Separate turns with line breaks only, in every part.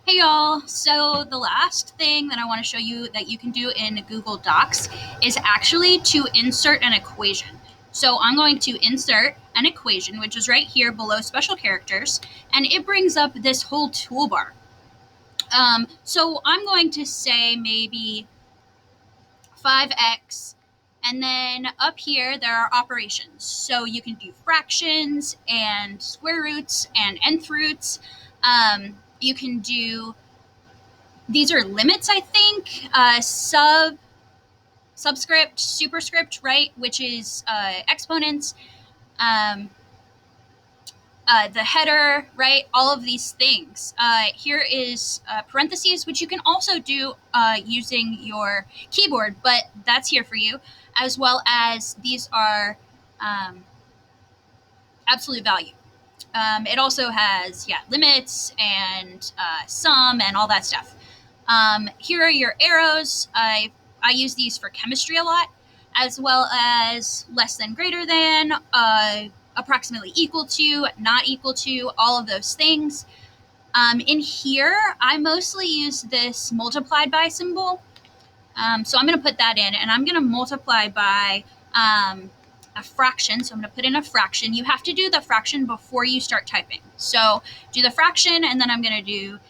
Hey y'all, so the last thing that I want to show you that you can do in Google Docs is actually to insert an equation. So I'm going to insert an equation, which is right here below special characters, and it brings up this whole toolbar. So I'm going to say maybe 5x, and then up here there are operations. So you can do fractions and square roots and nth roots. You can do these are limits, I think. Subscript, superscript, right, which is exponents. Um, the header, right? All of these things. Here is parentheses, which you can also do using your keyboard, but that's here for you, as well as these are um, absolute value. It also has, limits and sum and all that stuff. Here are your arrows. I use these for chemistry a lot, as well as less than, greater than, approximately equal to, not equal to, all of those things. In here, I mostly use this multiplied by symbol. So I'm going to put that in, and I'm going to multiply by a fraction. So I'm going to put in a fraction. You have to do the fraction before you start typing. So do the fraction, and then I'm going to do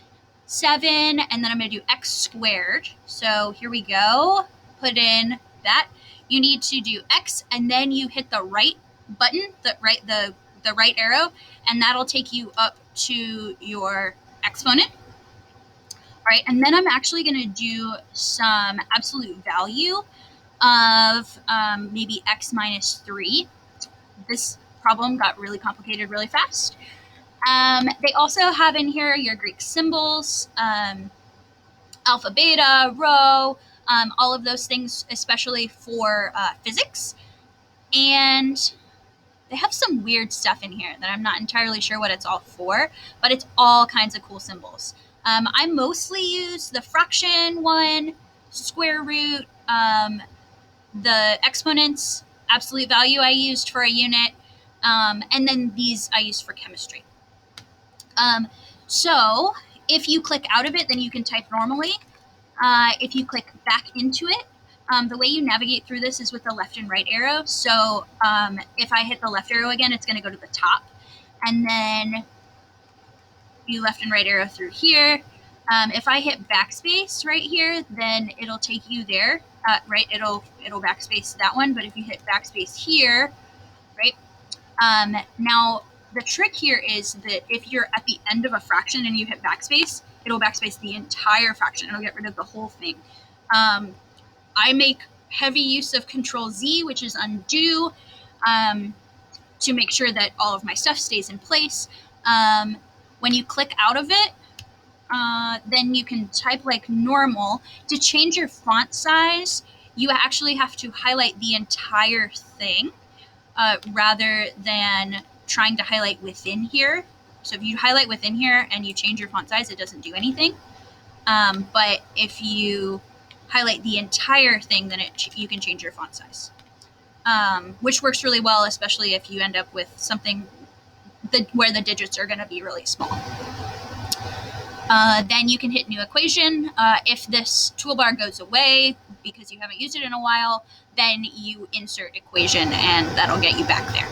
7, and then I'm going to do x squared. So here we go. Put in that. You need to do x, and then you hit the right button, the right arrow, and that'll take you up to your exponent. All right, and then I'm actually going to do some absolute value of maybe x minus 3. This problem got really complicated really fast. They also have in here your Greek symbols, alpha, beta, rho, all of those things, especially for physics. And they have some weird stuff in here that I'm not entirely sure what it's all for, but it's all kinds of cool symbols. I mostly use the fraction one, square root, the exponents, absolute value I used for a unit, and then these I used for chemistry. So if you click out of it, then you can type normally. If you click back into it, the way you navigate through this is with the left and right arrow. So if I hit the left arrow again, it's going to go to the top. And then do left and right arrow through here. If I hit backspace right here, then it'll take you there, right? It'll backspace that one. But if you hit backspace here, right? Now, the trick here is that if you're at the end of a fraction and you hit backspace, it'll backspace the entire fraction. It'll get rid of the whole thing. I make heavy use of Control Z, which is undo, to make sure that all of my stuff stays in place. When you click out of it, then you can type like normal. To change your font size, you actually have to highlight the entire thing rather than trying to highlight within here. So if you highlight within here and you change your font size, it doesn't do anything. But if you highlight the entire thing, then you can change your font size, which works really well, especially if you end up with something where the digits are going to be really small. Then you can hit new equation. If this toolbar goes away because you haven't used it in a while, then you insert equation, and that'll get you back there.